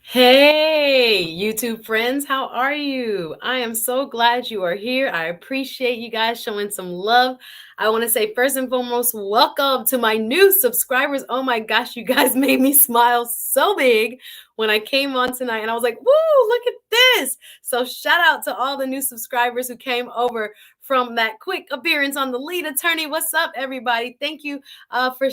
Hey, YouTube friends, how are you? I am so glad you are here. I appreciate you guys showing some love. I want to say, first and foremost, welcome to my new subscribers. Oh my gosh, you guys made me smile so big when I came on tonight, and I was like, woo, look at this. So, shout out to all the new subscribers who came over from that quick appearance on the lead attorney. What's up, everybody? Thank you for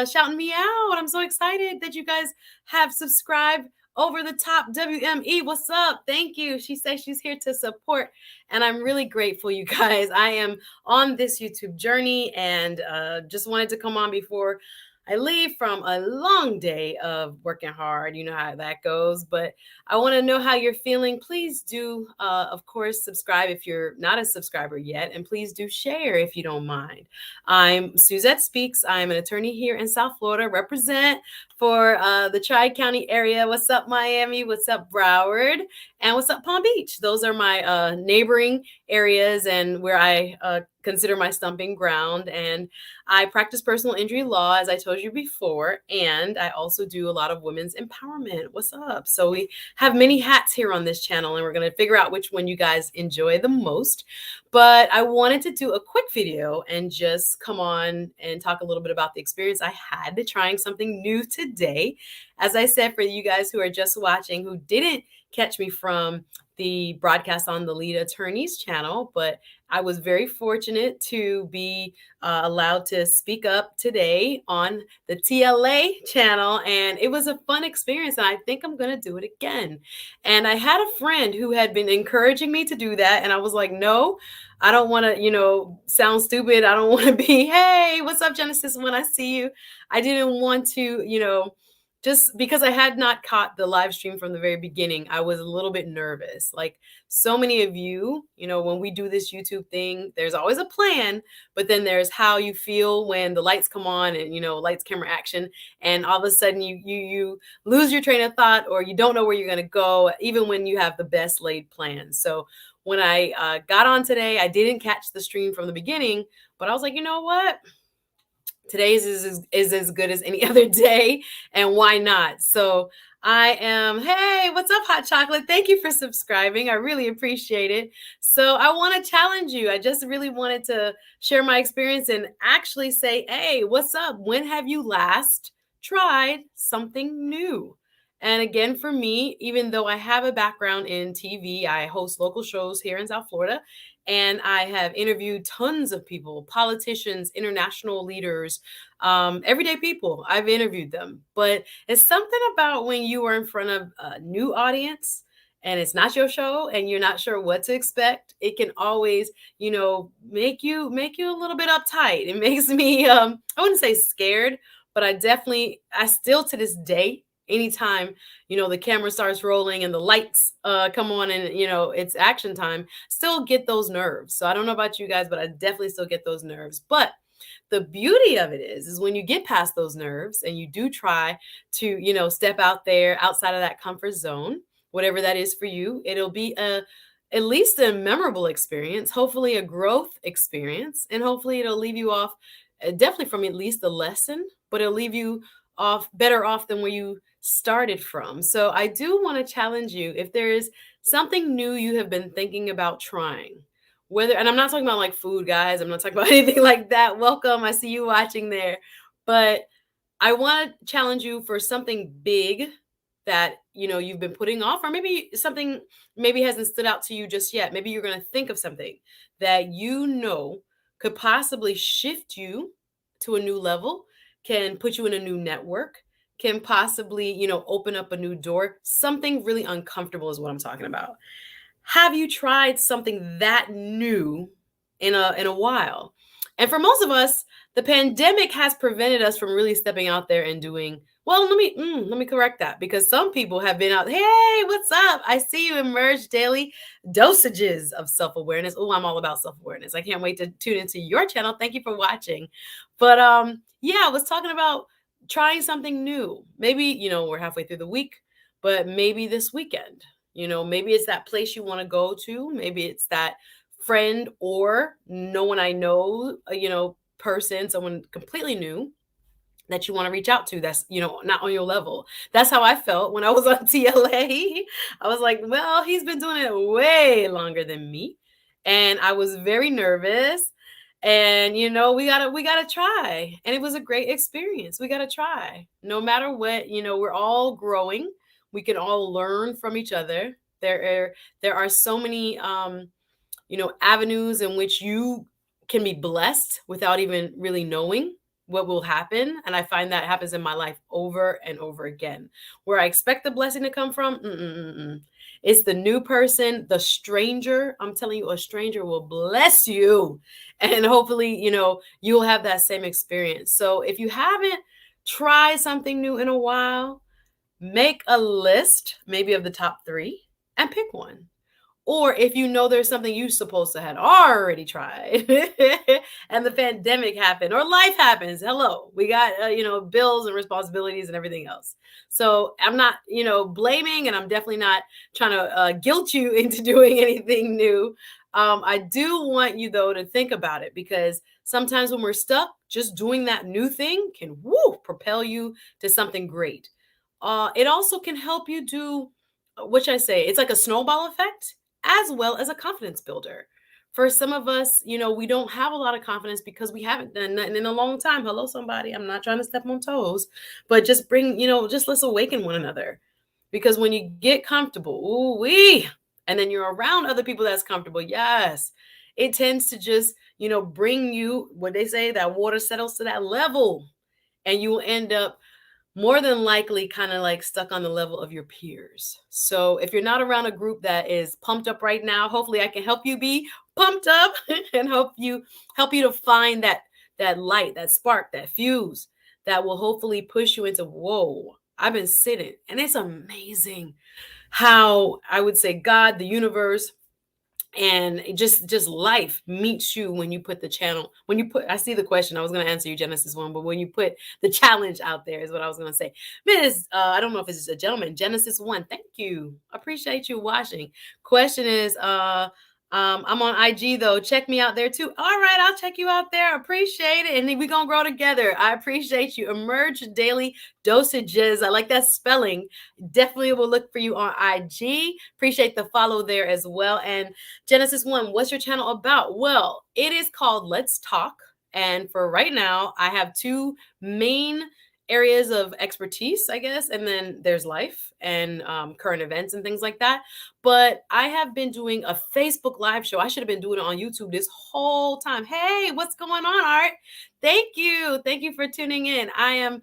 shouting me out. I'm so excited that you guys have subscribed over the top. WME, what's up? Thank you. She says she's here to support, and I'm really grateful, you guys. I am on this YouTube journey, and just wanted to come on before I leave from a long day of working hard. You know how that goes, but I want to know how you're feeling. Please do, of course, subscribe if you're not a subscriber yet, and please do share if you don't mind. I'm Suzette Speaks. I'm an attorney here in South Florida, represent for the Tri-County area. What's up, Miami? What's up, Broward? And what's up, Palm Beach? Those are my neighboring areas and where I consider my stomping ground. And I practice personal injury law, as I told you before, and I also do a lot of women's empowerment. What's up? So we have many hats here on this channel, and we're going to figure out which one you guys enjoy the most. But I wanted to do a quick video and just come on and talk a little bit about the experience I had trying something new today. As I said, for you guys who are just watching, who didn't catch me from the broadcast on the Lead Attorneys channel, but I was very fortunate to be allowed to speak up today on the TLA channel, and it was a fun experience, and I think I'm going to do it again. And I had a friend who had been encouraging me to do that, and I was like, no, I don't want to, sound stupid. I don't want to be, hey, what's up, Genesis, when I see you. I didn't want to, just because I had not caught the live stream from the very beginning, I was a little bit nervous. Like so many of you, when we do this YouTube thing, there's always a plan, but then there's how you feel when the lights come on and, lights, camera, action, and all of a sudden you lose your train of thought, or you don't know where you're going to go, even when you have the best laid plans. So when I got on today, I didn't catch the stream from the beginning, but I was like, you know what? Today's is as good as any other day, and why not? So hey, what's up, Hot Chocolate? Thank you for subscribing. I really appreciate it. So I want to challenge you. I just really wanted to share my experience and actually say, hey, what's up? When have you last tried something new? And again, for me, even though I have a background in TV, I host local shows here in South Florida, and I have interviewed tons of people, politicians, international leaders, everyday people. I've interviewed them. But it's something about when you are in front of a new audience and it's not your show and you're not sure what to expect. It can always, make you a little bit uptight. It makes me I wouldn't say scared, but I still to this day, anytime the camera starts rolling and the lights come on and it's action time, still get those nerves. So I don't know about you guys, but I definitely still get those nerves. But the beauty of it is when you get past those nerves and you do try to step out there outside of that comfort zone, whatever that is for you, it'll be at least a memorable experience, hopefully a growth experience, and hopefully it'll leave you off definitely from at least a lesson, but it'll leave you off better off than where you started from. So I do want to challenge you, if there is something new you have been thinking about trying, and I'm not talking about like food, guys, I'm not talking about anything like that. Welcome, I see you watching there. But I want to challenge you for something big that you've been putting off, or maybe something maybe hasn't stood out to you just yet. Maybe you're going to think of something that could possibly shift you to a new level, can put you in a new network, can possibly open up a new door. Something really uncomfortable is what I'm talking about. Have you tried something that new in a while? And for most of us, the pandemic has prevented us from really stepping out there and doing well. Let me correct that, because some people have been out. Hey, what's up? I see you emerge daily dosages of self-awareness. Oh, I'm all about self-awareness. I can't wait to tune into your channel. Thank you for watching. But yeah, I was talking about trying something new. Maybe we're halfway through the week, but maybe this weekend. Maybe it's that place you want to go to. Maybe it's that friend or no one I know, person, someone completely new that you want to reach out to that's, not on your level. That's how I felt when I was on TLA. I was like, well, he's been doing it way longer than me. And I was very nervous. And we gotta try. And it was a great experience. We gotta try. No matter what, we're all growing. We can all learn from each other. There are so many avenues in which you can be blessed without even really knowing what will happen. And I find that happens in my life over and over again. Where I expect the blessing to come from, it's the new person, the stranger. I'm telling you, a stranger will bless you. And hopefully, you'll have that same experience. So if you haven't tried something new in a while, make a list maybe of the top three and pick one. Or if you know there's something you supposed to had already tried and the pandemic happened or life happens, hello, we got, bills and responsibilities and everything else. So I'm not, blaming, and I'm definitely not trying to guilt you into doing anything new. I do want you, though, to think about it, because sometimes when we're stuck, just doing that new thing can propel you to something great. It also can help you do, which I say, it's like a snowball effect as well as a confidence builder. For some of us, we don't have a lot of confidence because we haven't done nothing in a long time. Hello, somebody. I'm not trying to step on toes, but just just let's awaken one another. Because when you get comfortable, ooh wee, and then you're around other people that's comfortable, yes, it tends to just, bring you, what they say, that water settles to that level, and you will end up more than likely kind of like stuck on the level of your peers. So if you're not around a group that is pumped up right now, hopefully I can help you be pumped up and help you to find that light, that spark, that fuse that will hopefully push you into, whoa, I've been sitting. And it's amazing how, I would say, God, the universe, and just life meets you when you put the channel, when you put, I see the question, I was going to answer you Genesis 1, but when you put the challenge out there is what I was going to say. Miss, I don't know if it's a gentleman, Genesis 1, thank you, appreciate you watching. Question is, I'm on IG though, check me out there too. All right, I'll check you out there, appreciate it, and we're gonna grow together. I appreciate you. Emerge Daily Dosages, I like that spelling. Definitely will look for you on IG. Appreciate the follow there as well. And Genesis 1, what's your channel about? Well, it is called Let's Talk. And for right now, I have two main areas of expertise, I guess. And then there's life and current events and things like that. But I have been doing a Facebook live show. I should have been doing it on YouTube this whole time. Hey, what's going on, Art? Thank you. Thank you for tuning in. I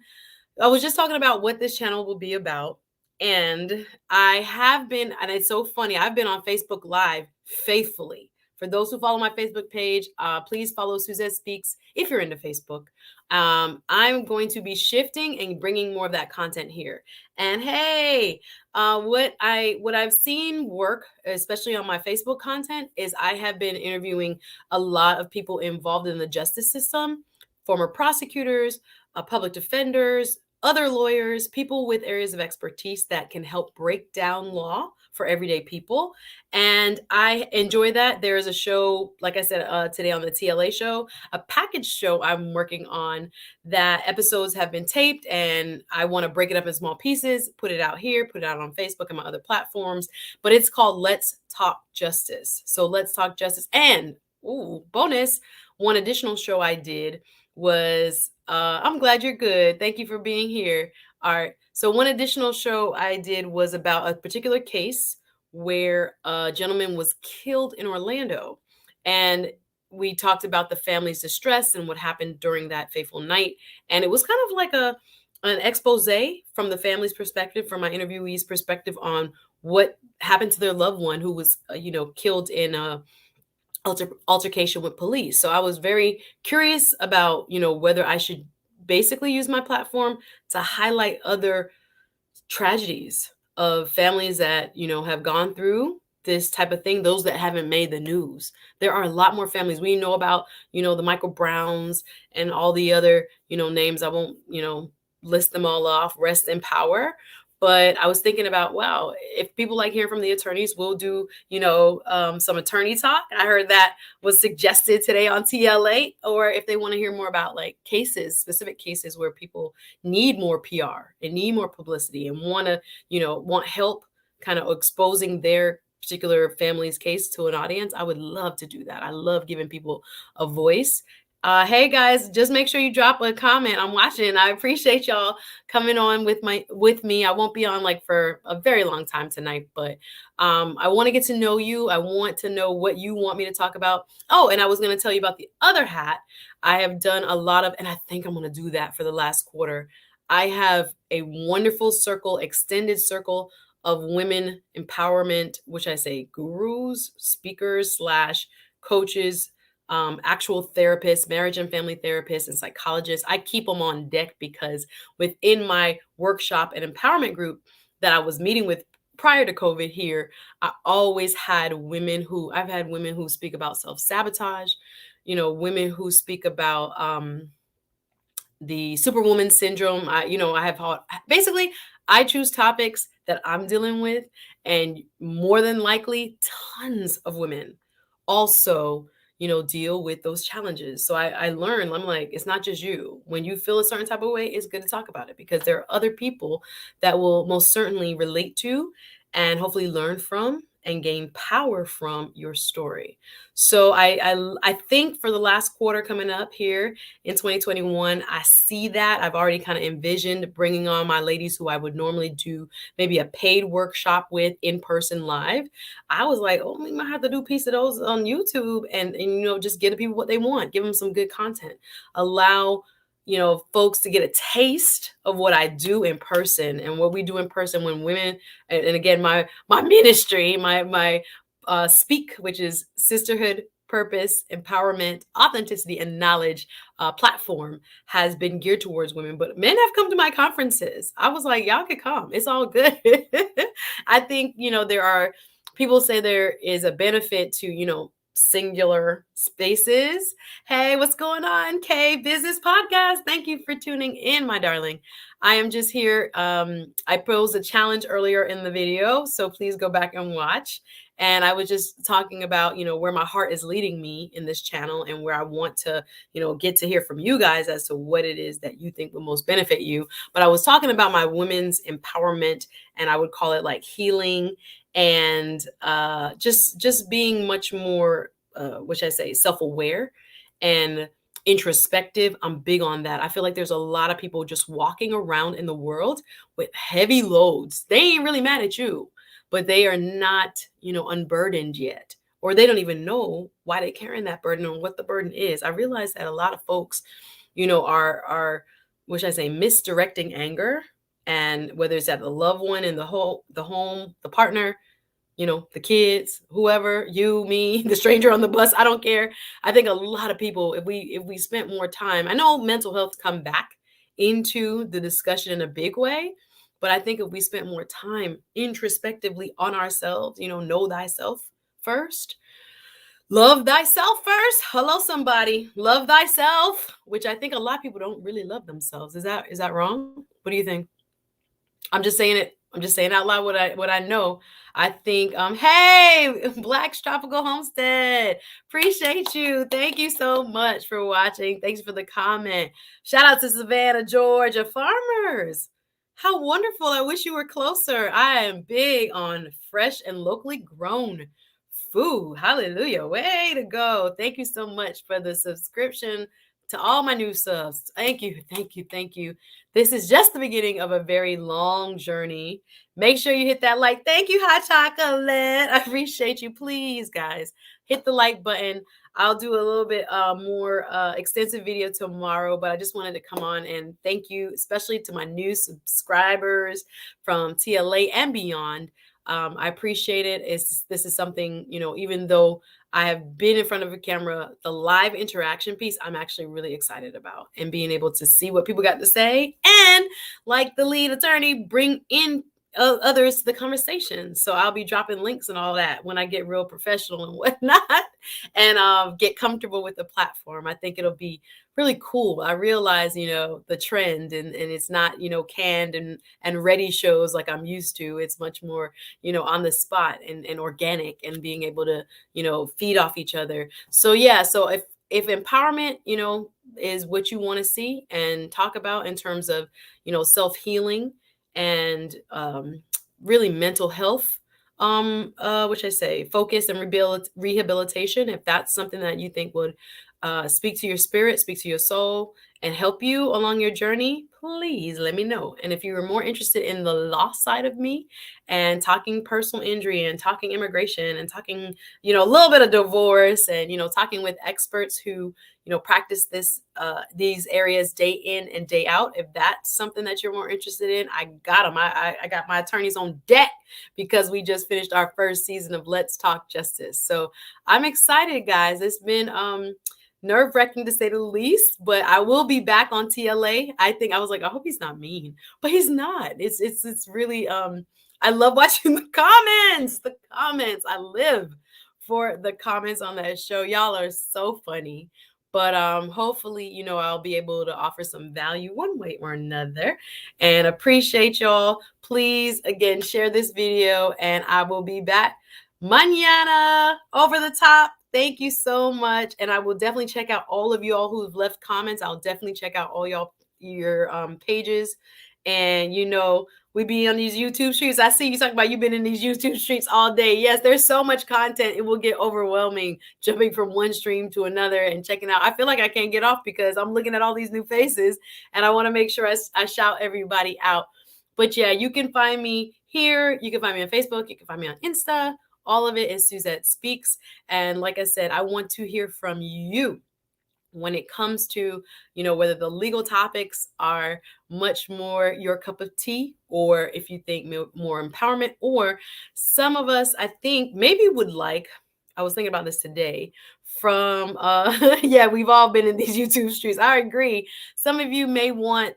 was just talking about what this channel will be about. And I have been, and it's so funny, I've been on Facebook Live faithfully. For those who follow my Facebook page, please follow Suzette Speaks if you're into Facebook. I'm going to be shifting and bringing more of that content here. And hey, what I've seen work, especially on my Facebook content, is I have been interviewing a lot of people involved in the justice system, former prosecutors, public defenders, other lawyers, people with areas of expertise that can help break down law for everyday people. And I enjoy that. There is a show, like I said, today on the TLA show, a package show I'm working on, that episodes have been taped and I want to break it up in small pieces, put it out here, put it out on Facebook and my other platforms. But it's called Let's Talk Justice. So Let's Talk Justice. And bonus, one additional show I did was, I'm glad you're good. Thank you for being here. All right. So one additional show I did was about a particular case where a gentleman was killed in Orlando. And we talked about the family's distress and what happened during that fateful night. And it was kind of like an expose from the family's perspective, from my interviewee's perspective, on what happened to their loved one who was, killed in a altercation with police. So I was very curious about, whether I should basically use my platform to highlight other tragedies of families that, have gone through this type of thing, those that haven't made the news. There are a lot more families we know about, the Michael Browns and all the other, names. I won't, list them all off, rest in power. But I was thinking about, wow, if people like hearing from the attorneys, we'll do, some attorney talk. I heard that was suggested today on TLA. Or if they want to hear more about like cases, specific cases where people need more PR and need more publicity and want to, want help kind of exposing their particular family's case to an audience, I would love to do that. I love giving people a voice. Hey guys, just make sure you drop a comment. I'm watching. I appreciate y'all coming on with me. I won't be on like for a very long time tonight, but I want to get to know you. I want to know what you want me to talk about. Oh, and I was going to tell you about the other hat. I have done a lot of, and I think I'm going to do that for the last quarter. I have a wonderful circle, extended circle of women empowerment, which I say gurus, speakers slash coaches, actual therapists, marriage and family therapists, and psychologists. I keep them on deck because within my workshop and empowerment group that I was meeting with prior to COVID here, I've had women who speak about self-sabotage, women who speak about the superwoman syndrome. Basically, I choose topics that I'm dealing with, and more than likely, tons of women also, deal with those challenges. So I learned, I'm like, it's not just you. When you feel a certain type of way, it's good to talk about it because there are other people that will most certainly relate to and hopefully learn from and gain power from your story. So I think for the last quarter coming up here in 2021, I see that. I've already kind of envisioned bringing on my ladies who I would normally do maybe a paid workshop with in person live. I was like, oh, we might have to do a piece of those on YouTube and just give the people what they want, give them some good content, allow folks to get a taste of what I do in person and what we do in person when women, and again, my ministry, my speak, which is sisterhood, purpose, empowerment, authenticity, and knowledge platform, has been geared towards women. But men have come to my conferences. I was like, y'all could come. It's all good. I think, there are people say there is a benefit to, singular spaces. Hey, what's going on? K Business Podcast. Thank you for tuning in, my darling. I am just here. I posed a challenge earlier in the video, so please go back and watch. And I was just talking about, where my heart is leading me in this channel and where I want to, get to hear from you guys as to what it is that you think will most benefit you. But I was talking about my women's empowerment, and I would call it like healing and just being much more, which I say, self-aware and introspective. I'm big on that. I feel like there's a lot of people just walking around in the world with heavy loads. They ain't really mad at you, but they are not, unburdened yet, or they don't even know why they're carrying that burden or what the burden is. I realize that a lot of folks, are, which I say, misdirecting anger, and whether it's at the loved one in the home, the partner, the kids, whoever, you, me, the stranger on the bus, I don't care. I think a lot of people, if we spent more time, I know mental health come back into the discussion in a big way, but I think if we spent more time introspectively on ourselves, know thyself first, love thyself first. Hello, somebody. Love thyself, which I think a lot of people don't really love themselves. Is that wrong? What do you think? I'm just saying it. I'm just saying out loud what I know. I think, hey, Black's Tropical Homestead. Appreciate you. Thank you so much for watching. Thanks for the comment. Shout out to Savannah, Georgia. Farmers. How wonderful. I wish you were closer. I am big on fresh and locally grown food. Hallelujah. Way to go. Thank you so much for the subscription to all my new subs. Thank you. Thank you. Thank you. This is just the beginning of a very long journey. Make sure you hit that like. Thank you, Hot Chocolate. I appreciate you. Please, guys, hit the like button. I'll do a little bit more extensive video tomorrow, but I just wanted to come on and thank you, especially to my new subscribers from TLA and beyond. I appreciate it. This is something, even though I have been in front of a camera, the live interaction piece, I'm actually really excited about, and being able to see what people got to say and, like the lead attorney, bring in others to the conversation. So I'll be dropping links and all that when I get real professional and whatnot, and get comfortable with the platform. I think it'll be really cool. I realize, the trend, and it's not, canned and ready shows like I'm used to. It's much more, on the spot and organic, and being able to, feed off each other. So yeah, so if empowerment, is what you want to see and talk about in terms of, self-healing and really mental health, which I say focus and rehabilitation, if that's something that you think would speak to your spirit, speak to your soul, and help you along your journey, please let me know. And if you are more interested in the law side of me and talking personal injury and talking immigration and talking, a little bit of divorce and, talking with experts who, practice these areas day in and day out, if that's something that you're more interested in, I got them. I got my attorneys on deck, because we just finished our first season of Let's Talk Justice. So I'm excited, guys. It's been nerve-wracking to say the least, but I will be back on TLA. I think I was like, I hope he's not mean, but he's not. It's really I love watching the comments. The comments. I live for the comments on that show. Y'all are so funny. But hopefully, I'll be able to offer some value one way or another. And appreciate y'all. Please, again, share this video, and I will be back mañana. Over the top. Thank you so much. And I will definitely check out all of y'all who've left comments. I'll definitely check out all your pages. And we be on these YouTube streets. I see you talking about you've been in these YouTube streets all day. Yes, there's so much content. It will get overwhelming jumping from one stream to another and checking out. I feel like I can't get off because I'm looking at all these new faces, and I want to make sure I shout everybody out. But yeah, you can find me here. You can find me on Facebook. You can find me on Insta. All of it is Suzette Speaks. And like I said, I want to hear from you when it comes to, whether the legal topics are much more your cup of tea, or if you think more empowerment, or some of us, I think, maybe would like, I was thinking about this today, from, yeah, we've all been in these YouTube streets. I agree. Some of you may want,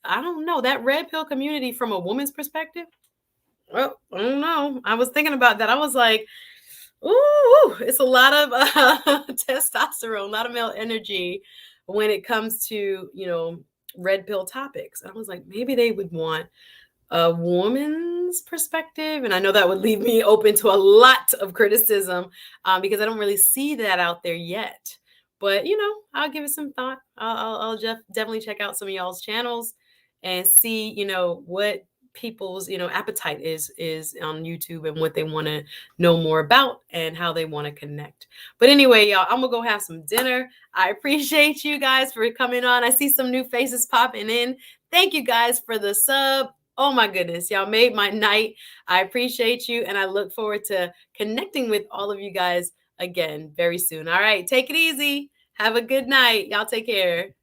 I don't know, that red pill community from a woman's perspective. Well, I don't know. I was thinking about that. I was like, ooh, it's a lot of testosterone, a lot of male energy when it comes to, red pill topics. And I was like, maybe they would want a woman's perspective. And I know that would leave me open to a lot of criticism, because I don't really see that out there yet. But, I'll give it some thought. I'll definitely check out some of y'all's channels and see, what people's appetite is on YouTube, and what they want to know more about and how they want to connect. But anyway, y'all, I'm gonna go have some dinner. I appreciate you guys for coming on. I see some new faces popping in. Thank you guys for the sub. Oh my goodness, y'all made my night. I appreciate you, and I look forward to connecting with all of you guys again very soon. All right, take it easy. Have a good night. Y'all take care.